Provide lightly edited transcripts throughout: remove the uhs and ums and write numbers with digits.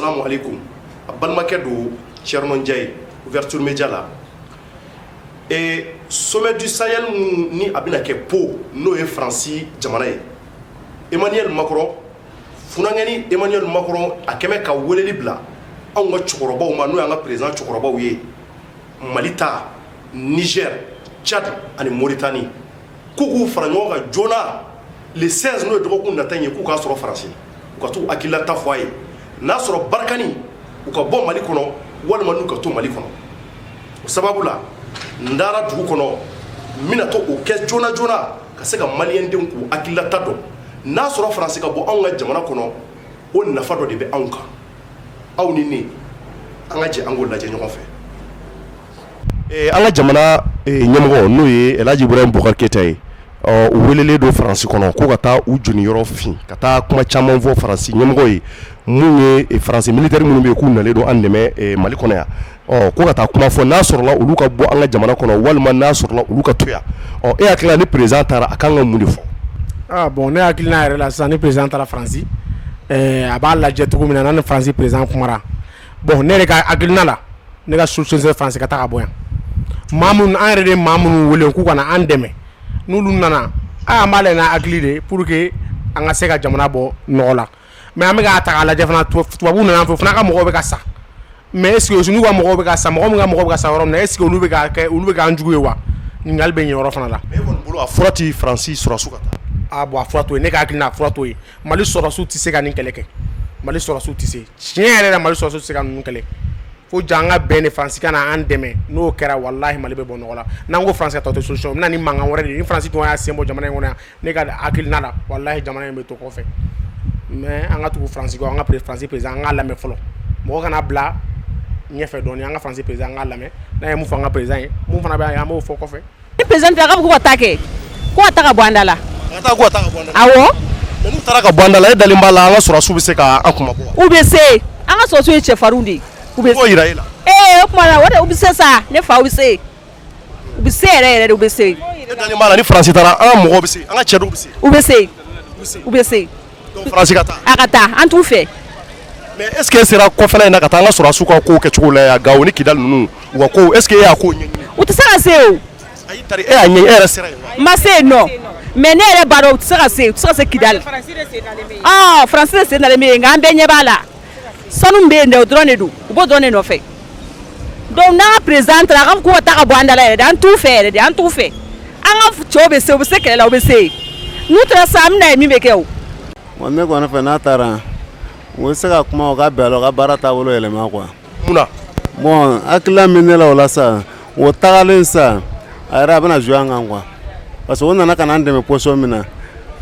Assalamu alaikum. Balmaké do Cherno Ndiaye, ouverture média là. Et sommet du Sahel ni abina ke po no e Franci jamana ye. Emmanuel Macron funangani Emmanuel Macron akeme ka weleli bla an ga chukorobaw ma no yanga président chukorobaw ye. Malita, Niger, Tchad ani Mauritanie. Kuku faranyo ga jona le 16 no dogo kun natanye ku ka soro français. Ku ka to akila ta foyer. Na soro barkani u ka bon Mali kono walma nu ka to Mali kono. O sababu la ndara dugu kono mina to o ke jona ka se ka malien den ku akila ta do. Na soro français ka bo an ga jamana kono o nafa do de be an ka. Aw ni ni an ga je an go laje ɲɔgɔn fɛ. An ka jamana ɲɛmɔgɔ n'o ye Elhaji Ibrahim Boubacar Keita ye u welelen do Faransi kɔnɔ ko ka taa u joni yɔrɔ fin ka taa kuma caman fɔ Faransi ɲɛmɔgɔ ye mun ye Faransi militaire minnu bɛ k'u nalen do an dɛmɛ Mali kɔnɔ yan ko ka taa kuma fɔ n'a sɔrɔla olu ka bɔ an ka jamana kɔnɔ walima n'a sɔrɔla olu ka to yan e hakilila ni président taara a kan ka mun de fɔ. Bon ne hakilina yɛrɛ la sisan ni président taara Faransi a b'a lajɛ cogo min na ni Faransi président kumara bon ne yɛrɛ ka hakilina la ne ka solution sera Faransi ka taa ka bɔ yan. Mamun an yɛrɛ de mamun wele k'u kana an dɛmɛ n'olu nana an b'a lajɛ n'a hakili de pour que an ka se ka jamana bɔ nɔgɔ la mais an bɛ k'a ta k'a lajɛ fana tubabu nana fɔ fana ka mɔgɔw bɛ ka sa mais est-ce que n'u ka mɔgɔw bɛ ka sa mɔgɔ min ka mɔgɔw bɛ ka sa yɔrɔ min na est-ce que olu bɛ k'an jugu ye wa ɲininkali bɛ ɲɛ yɔrɔ fana la. mais e kɔni bolo a fura ti Faransi sɔrɔsiw ka taa. Bon a fura to ye ne ka hakilina a fura to ye Mali sɔrɔsiw tɛ se ka nin kɛlɛ kɛ Mali sɔrɔsiw tɛ se tiɲɛ yɛrɛ la Mali sɔrɔsiw tɛ se ka ninnu kɛlɛ. Fo janga bɛn ni Faransi kana an dɛmɛ n'o kɛra wallahi Mali bɛ bɔ nɔgɔ la n'an ko Faransi ka taa tɛ solution bɛna ni mankan wɛrɛ de ni Faransi tun y'a sen bɔ jamana in kɔnɔ yan ne ka hakilina la wallahi jamana in bɛ to kɔfɛ mais an ka tugu Faransi kɔ an ka Faransi président an k'a lamɛn fɔlɔ mɔgɔ kana bila ɲɛfɛ dɔɔni an ka Faransi président an k'a lamɛn n'a ye mun fɔ an ka président ye mun fana bɛ yan an b'o fɔ kɔfɛ. Ni président fɛ a ka fɔ ko ka taa kɛ ko ka taa ka bɔ an da la. Ka taa ko ka taa ka bɔ an da la. Awɔ. Mais n'u taara ka bɔ an da la e dalen b'a la an ka sɔrɔsiw bɛ se ka an kuma bɔ. U bɛ se an ka sɔrɔsiw ye cɛfarinw de ye. U bɛ se. Yira e la. O kuma na o de u bɛ se sa ne fa u bɛ se yɛrɛ de u bɛ se. E dalen b'a la ni Faransi taara an ka mɔgɔw bɛ se an ka cɛ dɔw bɛ se. U bɛ se u bɛ se. Donc Faransi ka taa. A ka taa an t'u fɛ. Mais est-ce que e sera kɔfɛla in na ka taa an ka sɔrɔsiw ka kow kɛcogo la yan Gao ni Kidali ninnu u ka kow est-ce que e y'a kow ɲɛɲini. U tɛ se ka se o. Ayi tari e y'a ɲɛɲini e yɛrɛ sera yen. Ma se yen nɔ mais ne yɛrɛ b'a dɔn u tɛ se ka se u tɛ se ka se Kidali. Faransi de sen dalen bɛ yen nka an bɛɛ ɲɛ b'a la sanu bɛ yen dɛ o dɔrɔn de don u b'o dɔrɔn de nɔfɛ. Donc n'a ka président taara a ka fɔ ko ka taa ka bɔ an da la yɛrɛ de an t'u fɛ yɛrɛ de an t'u fɛ an ka cɛw bɛ se u bɛ se kɛlɛ la u bɛ se n'u taara sa an bɛna ye min bɛ kɛ o. Bon ne kɔni fɛ n'a taara u bɛ se ka kuma o ka bɛn a la o ka baara taabolo yɛlɛma quoi. Munna. Bon hakilila min ne la o la sa o tagalen sa a yɛrɛ a bɛna jouer an kan quoi parce que o nana ka na an dɛmɛ position min na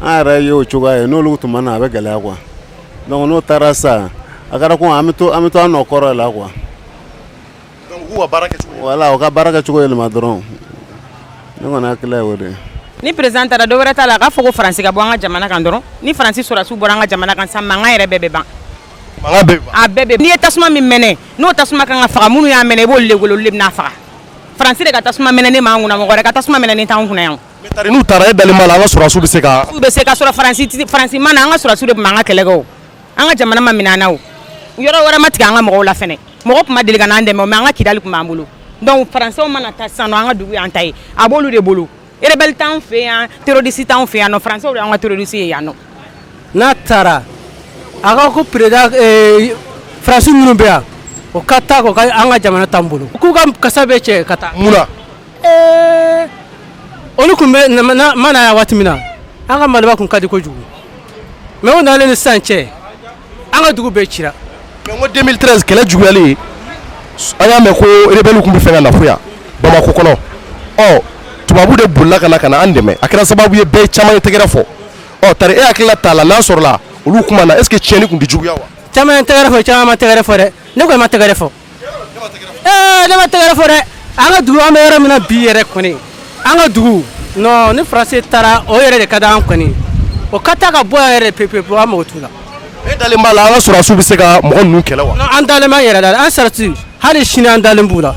an yɛrɛ ye o cogoya ye n'olu tun ma na a bɛ gɛlɛya quoi donc n'o taara sa a kɛra ko an bɛ to an nɔ kɔrɔ la quoi. Donc u ka baara kɛcogo. Voilà o ka baara kɛcogo yɛlɛma dɔrɔn ne kɔni hakilila ye o de ye. Ni président taara dɔ wɛrɛ t'a la a k'a fɔ ko Faransi ka bɔ an ka jamana kan dɔrɔn ni Faransi sɔrɔsiw bɔra an ka jamana kan sisan mankan yɛrɛ bɛɛ bɛ ban. Mankan bɛɛ bɛ ban. A bɛɛ bɛ ban. N'i ye tasuma min mɛnɛ n'o tasuma kan ka faga minnu y'a mɛnɛ i b'olu de wele olu de bɛna faga. Faransi de ka tasuma mɛnɛnen m'an kunna mɔgɔ wɛrɛ ka tasuma mɛnɛnen t'anw kunna yan. Mais tari n'u taara e dalen b'a la an ka sɔrɔsiw bɛ se ka. U bɛ se ka sɔrɔ Faransi ma na an ka sɔrɔsiw de tun b'an ka kɛlɛ kɛ o an ka jamana ma minɛ an na o yɔrɔ wɛrɛ ma tigɛ an ka mɔgɔw la fɛnɛ mɔgɔ tun ma deli ka n'an dɛmɛ mais an ka Kidali tun b'an bolo donc Faransɛw mana taa sisan nɔ an ka dugu y'an ta ye a b'olu de bolo rebelle t'anw fɛ yan terroriste t'anw fɛ yan nɔ Faransɛw de y'an ka terroriste ye yan nɔ. N'a taara a ka ko président Faransi minnu bɛ yan o ka taa k'o ka an ka jamana t'an bolo k'u ka kasa bɛ cɛ ka taa. Munna. Olu tun bɛ mana yan waati min na an ka Maliba tun ka di kojugu mais o nalen ni sisan cɛ an ka dugu bɛɛ cira. Mais ko 2013 kɛlɛ juguyalen an y'a mɛn ko rebelle tun bɛ fɛ ka na fo yan Bamako kɔnɔ tubabu de bolila ka na an dɛmɛ a kɛra sababu ye bɛɛ caman ye tɛgɛrɛ fɔ tari e hakilila t'a la n'a sɔrɔla olu kuma na est-ce que tiɲɛni tun tɛ juguya wa. Caman ye tɛgɛrɛ fɔ caman ma tɛgɛrɛ fɔ dɛ ne ko ma tɛgɛrɛ fɔ. Ne ma tɛgɛrɛ fɔ dɛ an ka dugu an bɛ yɔrɔ min na bi yɛrɛ kɔni an ka dugu non ni Faransi taara o yɛrɛ de ka di an kɔni o ka taa ka bɔ yan yɛrɛ pewu an mago t'u la. E dalen b'a la an ka sɔrɔsiw bɛ se ka mɔgɔ ninnu kɛlɛ wa. Non an dalen b'an yɛrɛ la an sarati hali sini an dalen b'u la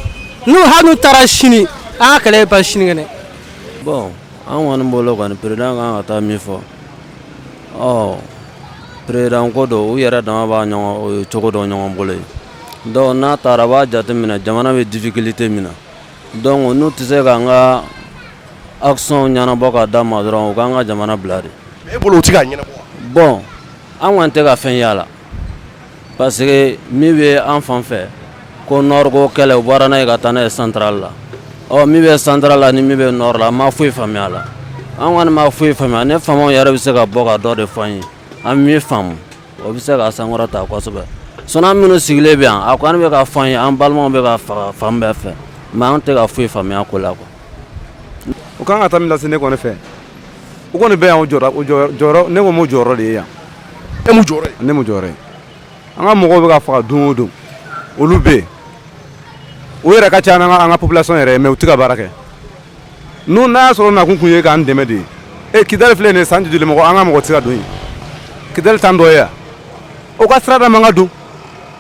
hali n'u taara sini an ka kɛlɛ bɛ ban sini kɛnɛ. Bon an kɔni bolo kɔni président kan ka taa min fɔ président ko do u yɛrɛ dama b'a ɲɔgɔn cogo dɔ ɲɔgɔn bolo ye donc n'a taara a b'a jateminɛ jamana bɛ difficulté min na donc n'u tɛ se k'an ka action ɲɛnabɔ ka d'a ma dɔrɔn u k'an ka jamana bila de. e bolo u tɛ k'a ɲɛnabɔ. bon an kɔni tɛ ka fɛn y'a la parce que min bɛ an fan fɛ ko nord ko kɛlɛ u bɔra n'a ye ka taa n'a ye central la ɔ min bɛ central la ni min bɛ nord la an ma foyi faamuya a la an kɔni ma foyi faamuya ne faamaw yɛrɛ bɛ se ka bɔ ka dɔ de fɔ an ye an min faamu o bɛ se ka sankɔrɔ ta kosɛbɛ sinon an minnu sigilen bɛ yan a kɔni bɛ ka fɔ an ye an balimaw bɛ ka faga fan bɛɛ fɛ mais an tɛ ka foyi faamuya ko la quoi. u kan ka taa min lase ne kɔni fɛ u kɔni bɛ yan o jɔyɔrɔ ne ko m'o jɔyɔrɔ de ye yan. e mu jɔyɔrɔ ye. ne mu jɔyɔrɔ ye an ka mɔgɔw bɛ ka faga don o don olu bɛ yen o yɛrɛ ka ca an ka population yɛrɛ ye mais u tɛ ka baara kɛ n'u n'a y'a sɔrɔ nakun kun ye k'an dɛmɛ de ye Kidali filɛ nin ye san joli mɔgɔ an ka mɔgɔ tɛ se ka don yen Kidali tan dɔ ye yan o ka sira da man ka don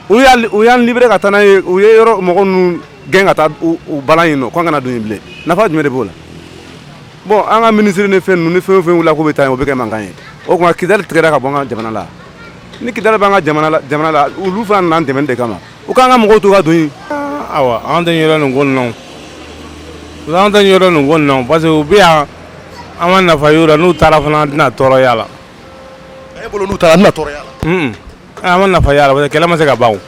u y'an libéré ka taa n'a ye u ye yɔrɔ mɔgɔ ninnu gɛn ka taa u balan yen nɔ k'an kana don yen bilen nafa jumɛn de b'o la bon an ka ministre ni fɛn ninnu ni fɛn o fɛn wulila k'o bɛ taa yen o bɛ kɛ mankan ye o tuma Kidali tigɛra ka bɔ an ka jamana la ni Kidali b'an ka jamana la olu fana nana dɛmɛ de kama u k'an ka mɔgɔw to ka don yen. awa an tɛ yɔrɔ nin ko ninnu an tɛ yɔrɔ nin ko ninnu parce que u bɛ yan an ma nafa y'o la n'u taara fana an tɛna tɔɔrɔ y'a la. e bolo n'u taara an tɛna tɔɔrɔ y'a la. an ma nafa y'a la parce que kɛlɛ ma se ka ban o.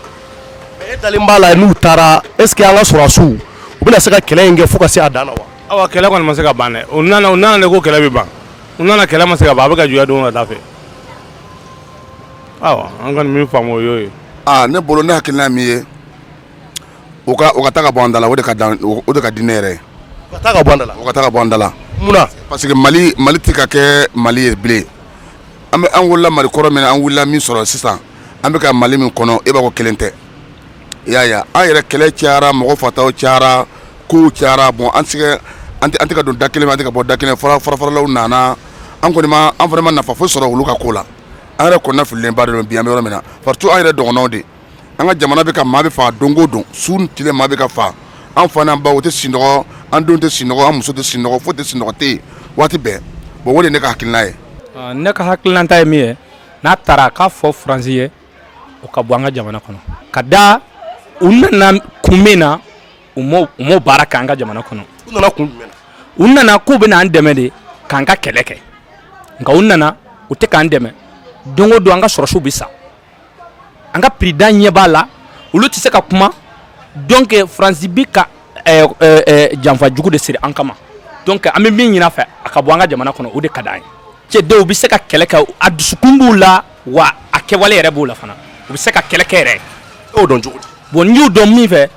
mais e dalen b'a la n'u taara est ce que an ka sɔrɔdasiw u bɛna se ka kɛlɛ in kɛ fo ka se a dan na wa. awa kɛlɛ kɔni ma se ka ban dɛ u nana de ko kɛlɛ bɛ ban u nana kɛlɛ ma se ka ban a bɛ ka juguya don ka taa fɛ. awa an kɔni min faamu o y'o ye. ne bolo ne hakilina min ye o ka taa ka bɔ an da la o de ka di ne yɛrɛ ye. o ka taa ka bɔ an da la. o ka taa ka bɔ an da la. munna. parce que mali tɛ ka kɛ mali ye bilen an wulila mali kɔrɔ min na an wulila min sɔrɔ sisan an bɛ ka mali min kɔnɔ e b'a ko kelen tɛ i y'a ye an yɛrɛ kɛlɛ cayara mɔgɔ fataw cayara kow cayara bon an tɛ ka don da kelen an tɛ ka bɔ da kelen faralaw nana an fana ma nafa foyi sɔrɔ olu ka ko la an yɛrɛ kɔnɔna fililenba de don bi an bɛ yɔrɔ min na surtout an yɛrɛ dɔgɔnɔw de an ka jamana bɛ ka maa bɛ faga don o don su ni tile maa bɛ ka faga an fa n'an baw tɛ sinɔgɔ an denw tɛ sinɔgɔ an muso tɛ sinɔgɔ foyi tɛ sinɔgɔ tɛ yen waati bɛɛ bon o de ye ne ka hakilina ye. ne ka hakilinata ye min ye n'a taara a k'a fɔ faransi ye o ka bɔ an ka jamana kɔnɔ ka da u nana kun min na u m'o baara kɛ an ka jamana kɔnɔ. u nana kun jumɛn na. u nana k'u bɛ n'an dɛmɛ de k'an ka kɛlɛ kɛ nka u nana u tɛ k'an dɛmɛ don o don an ka sɔrɔsiw bɛ sa an ka président ɲɛ b'a la olu tɛ se ka kuma donc faransi bi ka janfa jugu de siri an kama donc an bɛ min ɲini a fɛ a ka bɔ an ka jamana kɔnɔ o de ka d'an ye. cɛdenw bɛ se ka kɛlɛ kɛ a dusukun b'u la wa a kɛwale yɛrɛ b'u la fana u bɛ se ka kɛlɛ kɛ yɛrɛ. e y'o dɔn cogo di. bon n y'o dɔn min fɛ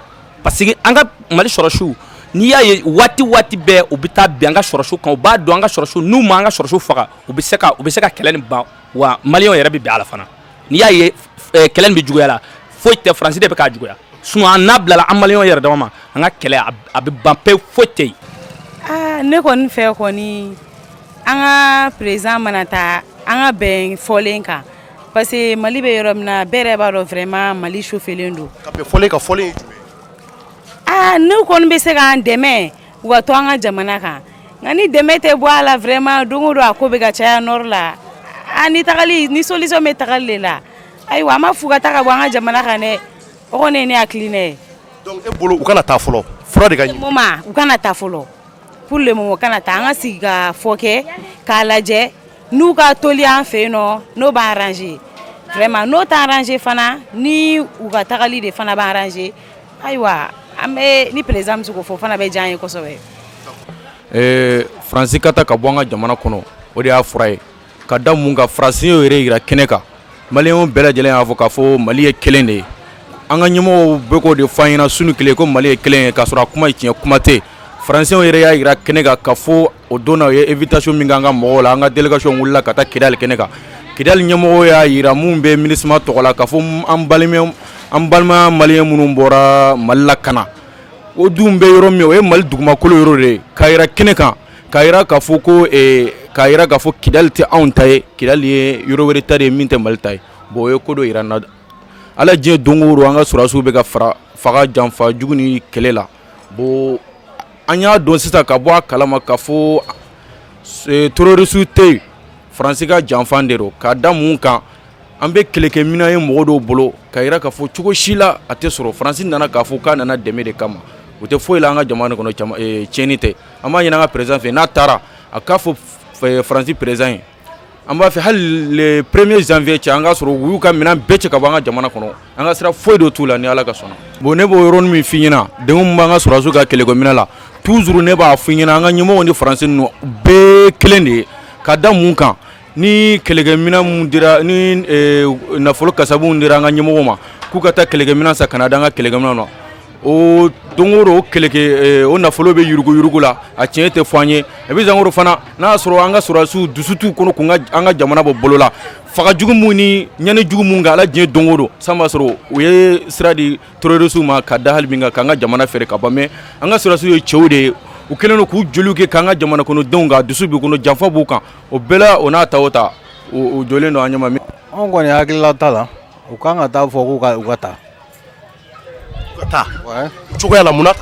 parce que an ka mali sɔrɔsiw n'i y'a ye waati bɛɛ u bɛ taa bin an ka sɔrɔsiw kan u b'a dɔn an ka sɔrɔsiw n'u ma an ka sɔrɔsiw faga u bɛ se ka kɛlɛ nin ban wa maliyɛnw yɛrɛ bɛ bin a la fana n'i y'a ye kɛlɛ nin bɛ juguya la foyi tɛ faransi de bɛ k'a juguya sinon an n'a bilala an maliyɛnw yɛrɛ dama ma an ka kɛlɛ a bɛ ban pewu foyi tɛ yen. ne kɔni fɛ kɔni an ka président mana taa an ka bɛn fɔlen kan parce que mali bɛ yɔrɔ min na bɛɛ yɛrɛ b'a dɔn vraiment mali chauffelen don. ka bɛn fɔlen kan fɔlen ye jumɛn. n'u kɔni bɛ se k'an dɛmɛ u ka to an ka jamana kan nka ni dɛmɛ tɛ bɔ a la vraiment don o don a ko bɛ ka caya nord la ni solution bɛ tagali de la ayiwa an ma fu ka taa ka bɔ an ka jamana kan dɛ o kɔni ye ne hakilina ye. donc e bolo u kana taa fɔlɔ fura de ka ɲi. moment u kana taa fɔlɔ pour le moment u kana taa an ka sigi ka fɔ kɛ k'a lajɛ n'u ka toli an fɛ yen nɔ n'o b'a arranger vraiment n'o t'a arranger fana ni u ka tagali de fana b'a arranger ayiwa an bɛ ni président bɛ se k'o fɔ fana bɛ diya an ye kosɛbɛ. faransi ka taa ka bɔ an ka jamana kɔnɔ o de y'a fura ye ka da mun kan faransi y'o yɛrɛ yira kɛnɛ kan maliyɛnw bɛɛ lajɛlen y'a fɔ k'a fɔ mali ye kelen de ye an ka ɲɛmɔgɔw bɛɛ k'o de fɔ an ɲɛna su ni tile ko mali ye kelen ye k'a sɔrɔ a kuma ye tiɲɛ kuma tɛ faransiw yɛrɛ y'a yira kɛnɛ kan k'a fɔ o don na o ye invitation min kɛ an ka mɔgɔw la an ka délégation wulila ka taa kidali kɛnɛ kan kidali ɲɛmɔgɔw y'a yira mun bɛ MINUSMA tɔgɔ la k'a fɔ an balima maliyɛn minnu bɔra mali la ka na o dun bɛ yɔrɔ min o ye mali dugumakolo yɔrɔ de ye k'a yira kɛnɛ kan k'a yira k'a fɔ ko k'a yira k'a fɔ kidali tɛ anw ta ye kidali ye yɔrɔ wɛrɛ ta de ye min tɛ mali ta ye bon o ye ko dɔ yira n na ala diɲɛ don o don an ka sɔrɔdasiw bɛ ka faga janfa jugu ni kɛlɛ la bon an y'a dɔn sisan ka bɔ a kalama k'a fɔ terroriste tɛ yen faransi ka janfan de don k'a da mun kan an bɛ kɛlɛkɛminɛn ye mɔgɔ dɔw bolo ka yira k'a fɔ cogo si la a tɛ sɔrɔ faransi nana k'a fɔ k'a nana dɛmɛ de kama o tɛ foyi la an ka jamana kɔnɔ tiɲɛni tɛ an b'a ɲini an ka président fɛ n'a taara a k'a fɔ faransi président ye an b'a fɛ hali le 1er janvier cɛ an ka sɔrɔ u y'u ka minɛn bɛɛ cɛ ka bɔ an ka jamana kɔnɔ an ka sira foyi dɔ t'u la ni ala ka sɔnna bon ne b'o yɔrɔnin min f'i ɲɛna denw min b'an ka sɔrɔdasiw ka kɛlɛkɛminɛn la toujours ne b'a f'i ɲɛna an ka ɲɛmɔgɔw ni faransi ninnu bɛɛ kelen de ye ka da mun kan ni kɛlɛkɛminɛn mun dira ni nafolo kasabu mun dira an ka ɲɛmɔgɔw ma k'u ka taa kɛlɛkɛminɛn san ka na d'an ka kɛlɛkɛminɛn na o don o don o nafolo bɛ yurugu la a tiɲɛ tɛ fɔ an ye et puis zankoro fana n'a y'a sɔrɔ an ka sɔrɔdasiw dusu t'u kɔnɔ k'an ka jamana bɔ bolo la faga jugu mun ni ɲani jugu mun kan ala diɲɛ don o don san b'a sɔrɔ u ye sira di terrorisiw ma ka da hali min kan k'an ka jamana fɛrɛ ka ban mais an ka sɔrɔdasiw ye cɛw de ye u kɛlen don k'u joliw kɛ k'an ka jamana kɔnɔdenw kan dusu b'u kɔnɔ janfa b'u kan o bɛɛ la o n'a ta o ta o jɔlen don an ɲɛma. Anw kɔni hakilila t'a la u kan ka taa fɔ k'u ka taa. taa cogoya la mun na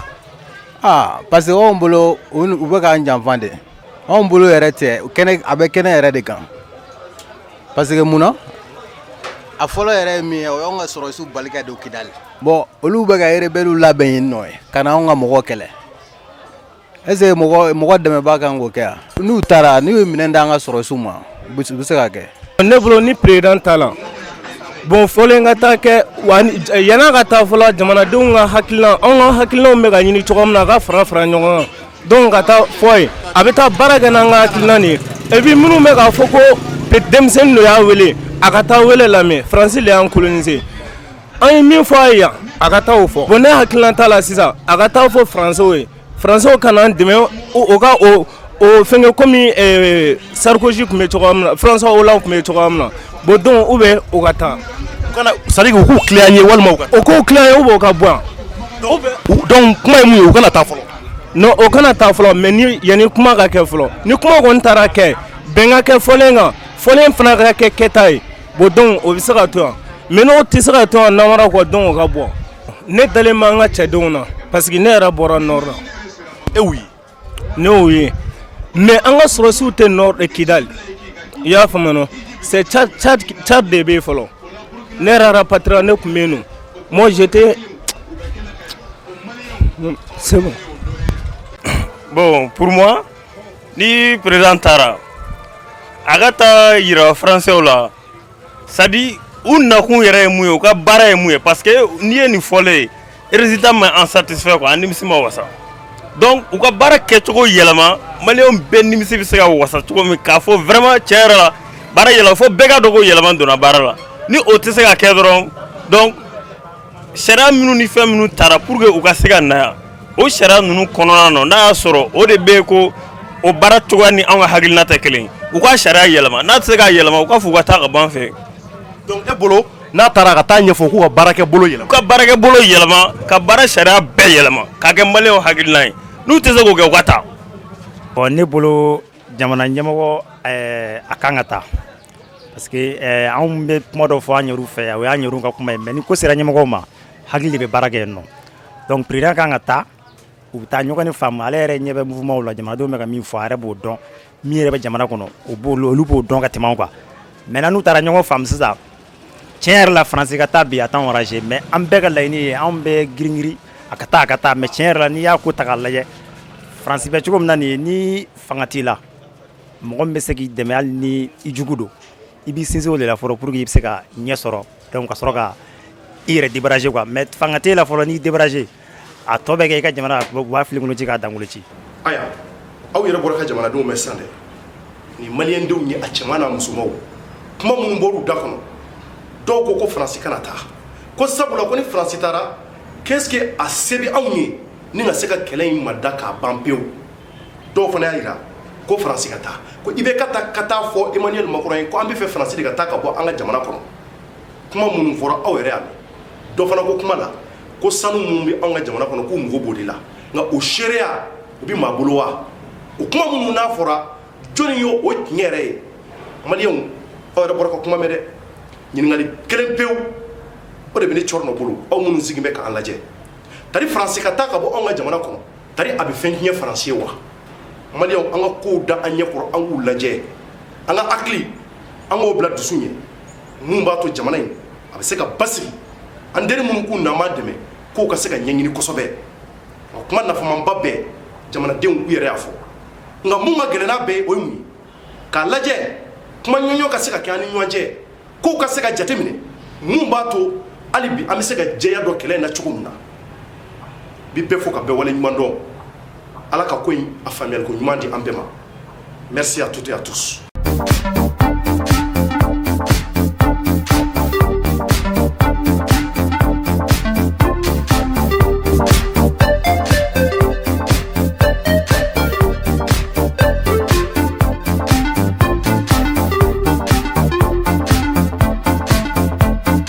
ta parce que anw bolo u bɛ k'an janfa de anw bolo yɛrɛ tɛ a bɛ kɛnɛ yɛrɛ de kan parce que mun na a fɔlɔ yɛrɛ ye min ye o y'anw ka sɔrɔdasiw bali ka don Kidali bon olu bɛ ka rebelliw labɛn yen nɔ ka na anw ka mɔgɔ kɛlɛ est-ce que mɔgɔ dɛmɛbaa kan k'o kɛ yan n'u taara n'u ye minɛn d'an ka sɔrɔdasiw ma u bɛ se ka kɛ. ne bolo ni président t'a la bon fɔlen ka taa kɛ yan'a ka taa fɔlɔ jamanadenw ka hakilina anw ka hakilinaw bɛ ka ɲini cogo min na a ka fara ɲɔgɔn kan donc ka taa fɔ ye a bɛ taa baara kɛ n'an ka hakilina nin ye et puis minnu bɛ k'a fɔ ko denmisɛnnin dɔ y'a wele a ka taa wele lamɛn faransi de y'an coloniser an ye min fɔ a ye yan a ka taa o fɔ bon ne hakilina t'a la sisan a ka taa fɔ faransiw ye faransiw ka na an dɛmɛ o ka o fɛnkɛ komi Sarkozy tun bɛ cogoya min na François Hollande tun bɛ cogoya min na bon donc ou bien o ka taa c'est-à-dire u k'u tile an ye walima o k'u tile an ye ou bien o ka bɔ yan donc kuma ye mun ye u kana taa fɔlɔ non o kana taa fɔlɔ mais ni yanni kuma ka kɛ fɔlɔ ni kuma kɔni taara kɛ bɛn ka kɛ fɔlen kan fɔlen fana ka kɛ kɛta ye bon donc o bɛ se ka to yan mais n'o tɛ se ka to yan n'an wara kɔ donc o ka bɔ ne dalen bɛ an ka cɛdenw na parce que ne yɛrɛ bɔra nord la e y'u ye ne y'u ye mais an ka sɔrɔdasiw tɛ nord de Kidali i y'a faamu non c'est Tchad de bɛ yen fɔlɔ ne yɛrɛ rapatrié ne tun bɛ yen nɔ moi j'étais c'est bon. Bon, pour moi, ni président Tara, agata yira français là, ça dit ou n'a qu'on yere mouye ou ka bara mouye parce que ni ni folle, résultat mais insatisfait quoi, ni misi ma wasa. Donc ou ka bara ke toko yelama, malien ben ni misi bisa wasa toko mi ka fo vraiment tiere la, bara yela fo bega dogo yelama dona bara la. Ni otese ka kedron, donc sera minu ni fe minu Tara pour que ou ka sega na o sera nunu kɔnɔna na n'a y'a sɔrɔ o de bɛ ko o baara cogoya ni anw ka hakilina tɛ kelen u ka sariya yɛlɛma n'a tɛ se k'a yɛlɛma u ka fɔ u ka taa ka ban fɛ donc e bolo n'a taara ka taa ɲɛfɔ k'u ka baarakɛ bolo yɛlɛma u ka baarakɛ bolo yɛlɛma ka baara sariya bɛɛ yɛlɛma k'a kɛ maliyɛnw hakilina ye n'u tɛ se k'o kɛ u ka taa bon ne bolo jamana ɲɛmɔgɔ a kan ka taa parce que anw bɛ kuma dɔ fɔ an yɛrɛw fɛ yan o y'an yɛrɛw ka kuma ye mais ni ko sera ɲɛmɔgɔw ma hakili de bɛ baara kɛ yen nɔ donc président kan ka taa u bɛ taa ɲɔgɔn ni faamu ale yɛrɛ ɲɛ bɛ mouvement la jamanadenw bɛ ka min fɔ a yɛrɛ b'o dɔn min yɛrɛ bɛ jamana kɔnɔ olu b'o dɔn ka tɛmɛ anw kan maintenant n'u taara ɲɔgɔn faamu sisan tiɲɛ yɛrɛ la faransi ka taa bi a t'anw enragé mais an bɛɛ ka laɲini ye anw bɛ girin-girin a ka taa mais tiɲɛ yɛrɛ la n'i y'a ko ta k'a lajɛ faransi bɛ cogo min na nin ye ni fanga t'i la mɔgɔ min bɛ se k'i dɛmɛ hali ni i jugu don i b'i sinsin o de la fɔlɔ pour que i bɛ se ka ɲɛ sɔrɔ donc ka sɔrɔ ka i yɛrɛ débarrasser quoi mais fanga t'e la fɔlɔ n'i débarrasser a tɔ bɛ kɛ i ka jamana u b'a fili kɔnɔ ci k'a dangolo ci. aya aw yɛrɛ bɔra ka jamanadenw mɛn sisan dɛ ni maliyɛndenw ye a cɛman n'a musomanw kuma minnu bɔr'u da kɔnɔ dɔw ko faransi kana taa ko sabula ko ni faransi taara qu'est-ce que a se bɛ anw ye ni ka se ka kɛlɛ in ma da k'a ban pewu dɔw fana y'a jira ko faransi ka taa ko i bɛ ka taa fɔ Emmanuel Macron ye ko an bɛ fɛ faransi de ka taa ka bɔ an ka jamana kɔnɔ kuma minnu fɔra aw yɛrɛ y'a mɛn dɔ fana ko kuma la ko sanu minnu bɛ anw ka jamana kɔnɔ k'u mago b'o de la nka o seereya o bɛ maa bolo wa o kuma minnu n'a fɔra jɔnni ye o tiɲɛ yɛrɛ ye maliyɛnw aw yɛrɛ bɔra ka kuma mɛn dɛ ɲininkali kelen pewu o de bɛ ne cɔrɔ nɔ bolo aw minnu sigin bɛ k'an lajɛ tari faransi ka taa ka bɔ anw ka jamana kɔnɔ tari a bɛ fɛn tiɲɛ faransi ye wa maliyɛnw an ka kow da an ɲɛ kɔrɔ an k'u lajɛ an ka hakili an k'o bila dusu ɲɛ mun b'a to jamana in a bɛ se ka basigi an teri minnu k'u na ma dɛmɛ k'o ka se ka ɲɛɲini kosɛbɛ o kuma nafamanba bɛɛ jamanadenw u yɛrɛ y'a fɔ nka mun ka gɛlɛn n'a bɛɛ ye o ye mun ye k'a lajɛ kuma ɲɔɲɔ ka se ka kɛ an ni ɲɔgɔn cɛ k'o ka se ka jateminɛ mun b'a to hali bi an bɛ se ka jɛya dɔ kɛlɛ in na cogo min na bi bɛɛ fo ka bɛɛ wale ɲuman dɔn ala ka ko in a faamuyaliko ɲuman di an bɛɛ ma merci à toutes et à tous